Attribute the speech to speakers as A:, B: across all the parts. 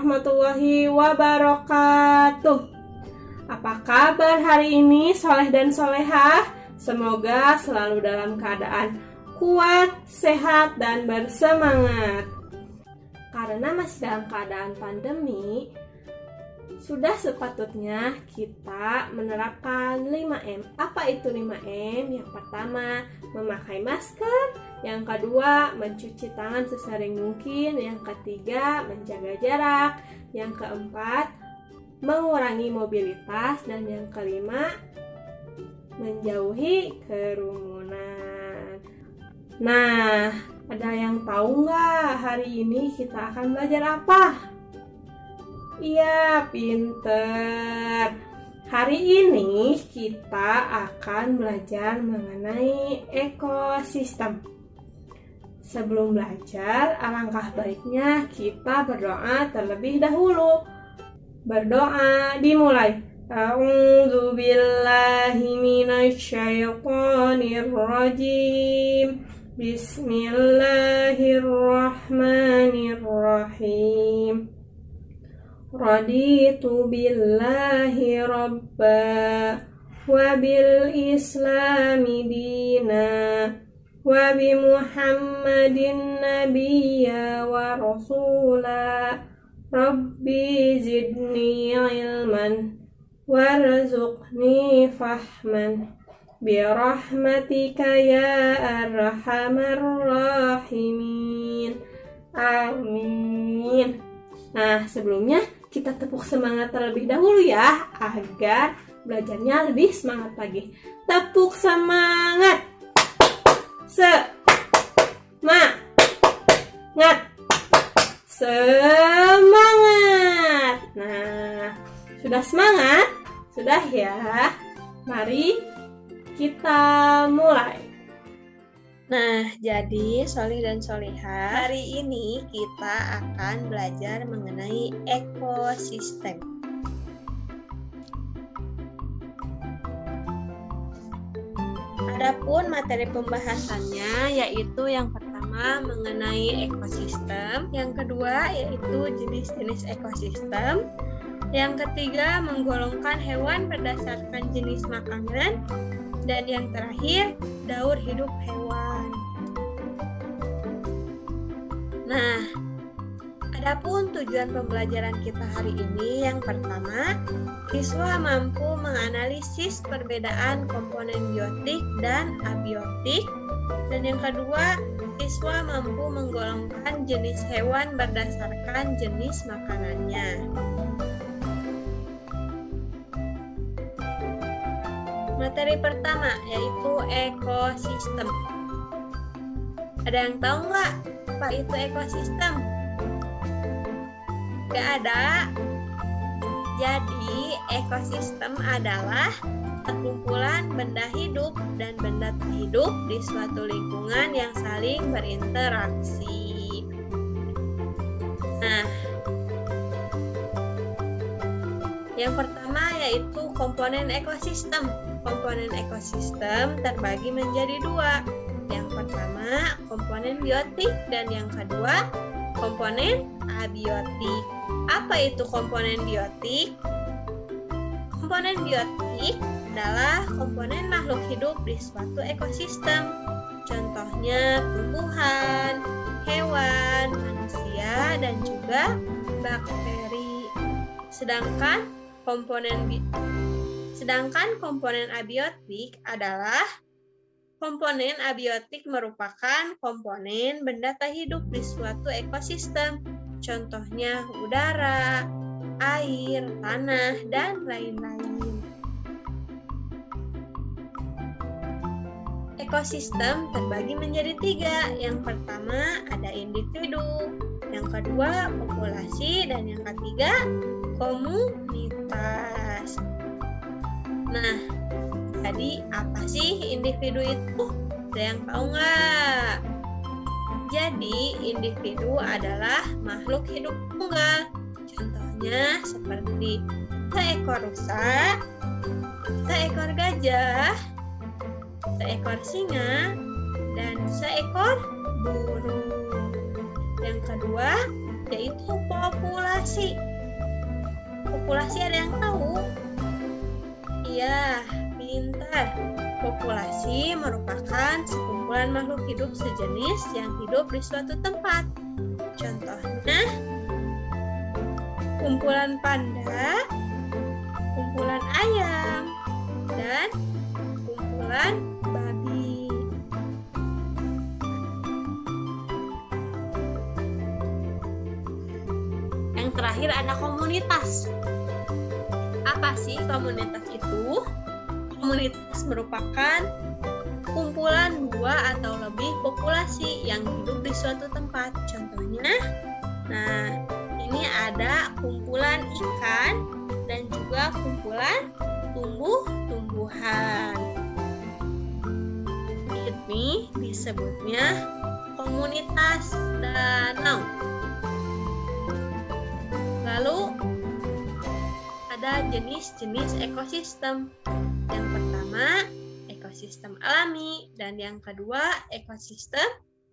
A: warahmatullahi wabarakatuh. Apa kabar hari ini soleh dan solehah? Semoga selalu dalam keadaan kuat, sehat, dan bersemangat. Karena masih dalam keadaan pandemi, sudah sepatutnya kita menerapkan 5M. Apa itu 5M? Yang pertama, memakai masker. Yang kedua, mencuci tangan sesering mungkin. Yang ketiga, menjaga jarak. Yang keempat, mengurangi mobilitas. Dan yang kelima, menjauhi kerumunan. Nah, ada yang tahu nggak hari ini kita akan belajar apa? Iya, pinter. Hari ini kita akan belajar mengenai ekosistem. Sebelum belajar, alangkah baiknya kita berdoa terlebih dahulu. Berdoa dimulai. A'udzu billahi minasyaitonir rajim. Bismillahirrahmanirrahim. Raditu billahi rabba wa bil islami dina wa bi muhammadin nabiyya wa rasula rabbi zidni ilman warzuqni fahman bi rahmatika ya arhamar rahimin. Amin. Nah, sebelumnya kita tepuk semangat terlebih dahulu ya, agar belajarnya lebih semangat lagi. Tepuk semangat. Semangat. Semangat. Nah, sudah semangat? Sudah ya? Mari kita mulai.
B: Nah, jadi solih dan solihah, hari ini kita akan belajar mengenai ekosistem. Adapun materi pembahasannya yaitu yang pertama mengenai ekosistem, yang kedua yaitu jenis-jenis ekosistem, yang ketiga menggolongkan hewan berdasarkan jenis makanan, dan yang terakhir daur hidup hewan. Nah, adapun tujuan pembelajaran kita hari ini, yang pertama, siswa mampu menganalisis perbedaan komponen biotik dan abiotik, dan yang kedua, siswa mampu menggolongkan jenis hewan berdasarkan jenis makanannya. Materi pertama yaitu ekosistem. Ada yang tahu nggak apa itu ekosistem? Nggak ada. Jadi ekosistem adalah sekumpulan benda hidup dan benda tak hidup di suatu lingkungan yang saling berinteraksi. Nah, yang pertama yaitu komponen ekosistem. Komponen ekosistem terbagi menjadi dua. Yang pertama, komponen biotik, dan yang kedua, komponen abiotik. Apa itu komponen biotik? Komponen biotik adalah komponen makhluk hidup di suatu ekosistem. Contohnya tumbuhan, hewan, manusia, dan juga bakteri. Sedangkan komponen abiotik adalah komponen abiotik merupakan komponen benda tak hidup di suatu ekosistem. Contohnya udara, air, tanah, dan lain-lain. Ekosistem terbagi menjadi tiga. Yang pertama ada individu, yang kedua populasi, dan yang ketiga komunitas. Nah, jadi apa sih individu itu? Ada yang tahu nggak? Jadi individu adalah makhluk hidup tunggal. Contohnya seperti seekor rusa, seekor gajah, seekor singa, dan seekor burung. Yang kedua yaitu populasi. populasi. Populasi ada yang tahu? Iya, pintar. Populasi merupakan sekumpulan makhluk hidup sejenis yang hidup di suatu tempat. Contohnya, kumpulan panda, kumpulan ayam, dan kumpulan babi. Yang terakhir ada komunitas. Apa sih komunitas itu? Komunitas merupakan kumpulan dua atau lebih populasi yang hidup di suatu tempat. Contohnya, ini ada kumpulan ikan dan juga kumpulan tumbuh-tumbuhan. Ini disebutnya komunitas danau. Lalu ada jenis-jenis ekosistem. Yang pertama, ekosistem alami, dan yang kedua, ekosistem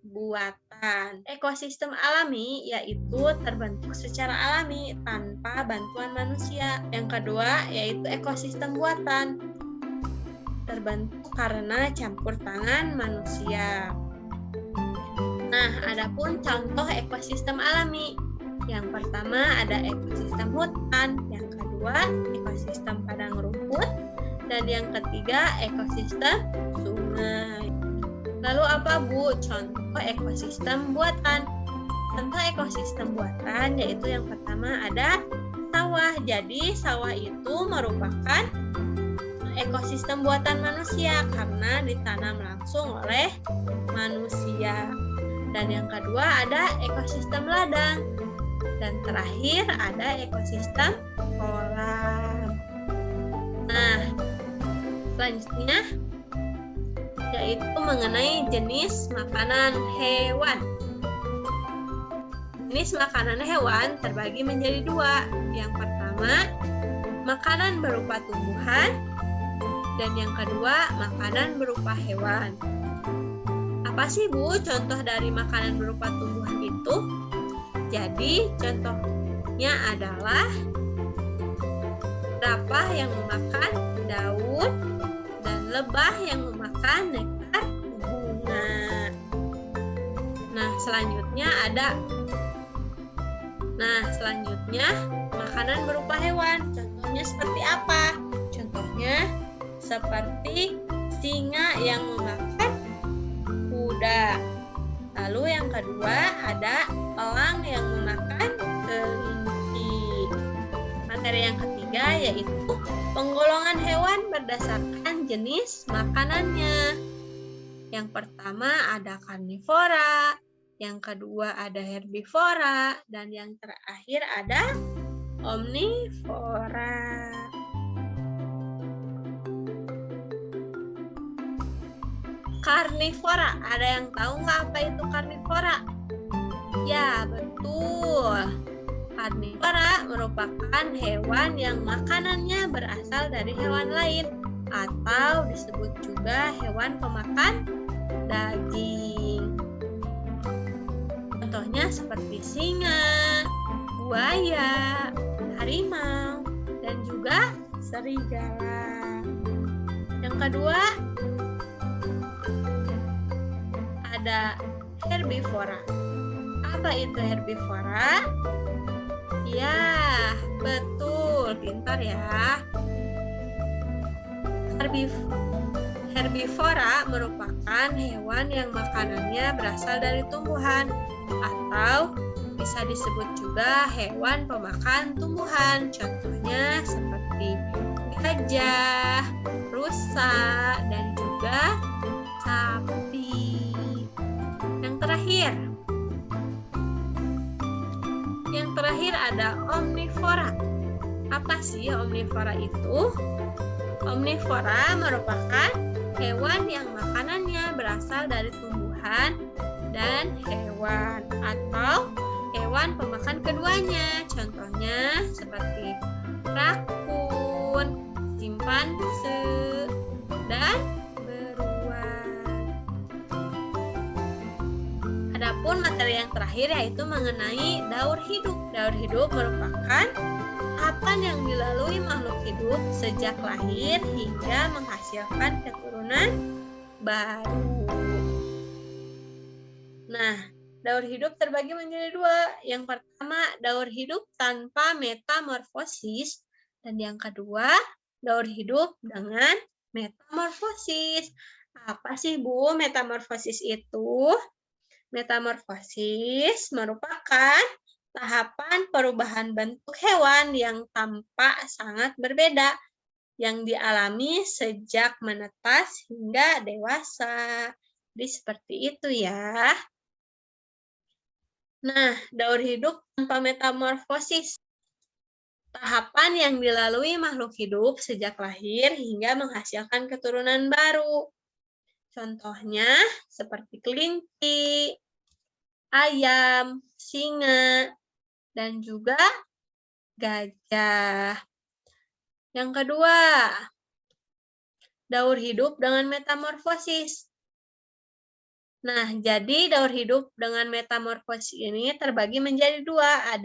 B: buatan. Ekosistem alami yaitu terbentuk secara alami tanpa bantuan manusia. Yang kedua yaitu ekosistem buatan, terbentuk karena campur tangan manusia. Nah, adapun contoh ekosistem alami. Yang pertama ada ekosistem hutan, yang kedua ekosistem padang rumput, dan yang ketiga ekosistem sungai. Lalu apa Bu contoh ekosistem buatan? Contoh ekosistem buatan yaitu yang pertama ada sawah. Jadi sawah itu merupakan ekosistem buatan manusia karena ditanam langsung oleh manusia. Dan yang kedua ada ekosistem ladang. Dan terakhir ada ekosistem kolam. Nah, selanjutnya yaitu mengenai jenis makanan hewan. Jenis makanan hewan terbagi menjadi dua. Yang pertama, makanan berupa tumbuhan, dan yang kedua, makanan berupa hewan. Apa sih Bu contoh dari makanan berupa tumbuhan itu? Jadi contohnya adalah jerapah yang memakan daun dan lebah yang memakan nektar bunga. Nah, selanjutnya makanan berupa hewan. Contohnya seperti apa? Contohnya seperti singa yang memakan kuda. Lalu yang kedua ada elang yang memakan kelinci. Materi yang ketiga yaitu penggolongan hewan berdasarkan jenis makanannya. Yang pertama ada karnivora, yang kedua ada herbivora, dan yang terakhir ada omnivora. Karnivora, ada yang tahu nggak apa itu karnivora? Ya, betul. Karnivora merupakan hewan yang makanannya berasal dari hewan lain atau disebut juga hewan pemakan daging. Contohnya seperti singa, buaya, harimau, dan juga serigala. Yang kedua ada herbivora. Apa itu herbivora? Ya, betul, pintar ya. Herbivora merupakan hewan yang makanannya berasal dari tumbuhan atau bisa disebut juga hewan pemakan tumbuhan. Contohnya seperti gajah, rusa, dan juga sapi. Yang terakhir ada omnivora. Apa sih omnivora itu? Omnivora merupakan hewan yang makanannya berasal dari tumbuhan dan hewan atau hewan pemakan keduanya. Contohnya seperti rakun, simpanse, dan Adapun materi yang terakhir yaitu mengenai daur hidup. Daur hidup merupakan tahapan yang dilalui makhluk hidup sejak lahir hingga menghasilkan keturunan baru. Nah, daur hidup terbagi menjadi dua. Yang pertama, daur hidup tanpa metamorfosis. Dan yang kedua, daur hidup dengan metamorfosis. Apa sih, Bu, metamorfosis itu? Metamorfosis merupakan tahapan perubahan bentuk hewan yang tampak sangat berbeda yang dialami sejak menetas hingga dewasa. Jadi seperti itu ya. Nah, daur hidup tanpa metamorfosis. Tahapan yang dilalui makhluk hidup sejak lahir hingga menghasilkan keturunan baru. Contohnya seperti kelinci, ayam, singa, dan juga gajah. Yang kedua, daur hidup dengan metamorfosis. Nah, jadi daur hidup dengan metamorfosis ini terbagi menjadi dua.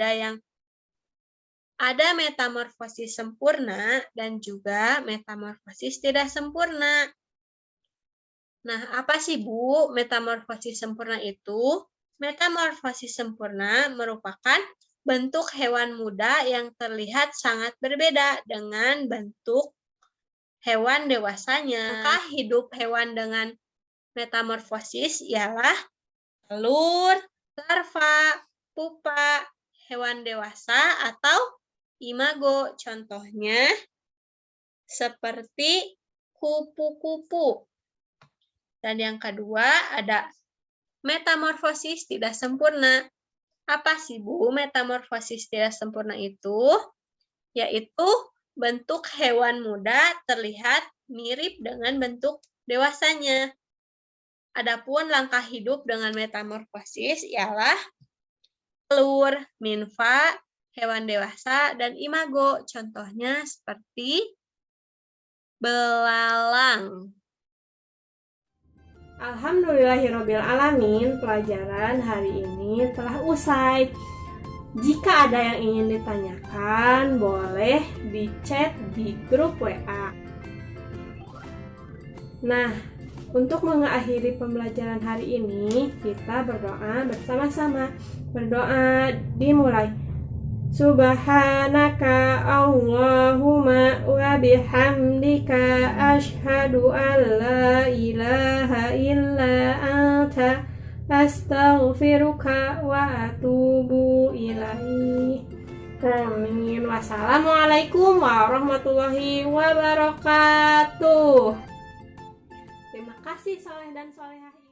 B: Ada metamorfosis sempurna dan juga metamorfosis tidak sempurna. Nah, apa sih, Bu, metamorfosis sempurna itu? Metamorfosis sempurna merupakan bentuk hewan muda yang terlihat sangat berbeda dengan bentuk hewan dewasanya. Maka hidup hewan dengan metamorfosis ialah telur, larva, pupa, hewan dewasa, atau imago. Contohnya seperti kupu-kupu. Dan yang kedua ada metamorfosis tidak sempurna. Apa sih, Bu, metamorfosis tidak sempurna itu? Yaitu bentuk hewan muda terlihat mirip dengan bentuk dewasanya. Adapun langkah hidup dengan metamorfosis ialah telur, nimfa, hewan dewasa, dan imago. Contohnya seperti belalang.
A: Alhamdulillahirrabbilalamin, pelajaran hari ini telah usai. Jika ada yang ingin ditanyakan, boleh di chat di grup WA. Nah, untuk mengakhiri pembelajaran hari ini, kita berdoa bersama-sama. Berdoa dimulai. Subhanaka Allahumma wa bihamdika asyhadu an la ilaha illa anta astaghfiruka wa atubu ilaih. Amin. Wassalamualaikum warahmatullahi wabarakatuh. Terima kasih soleh dan solehah.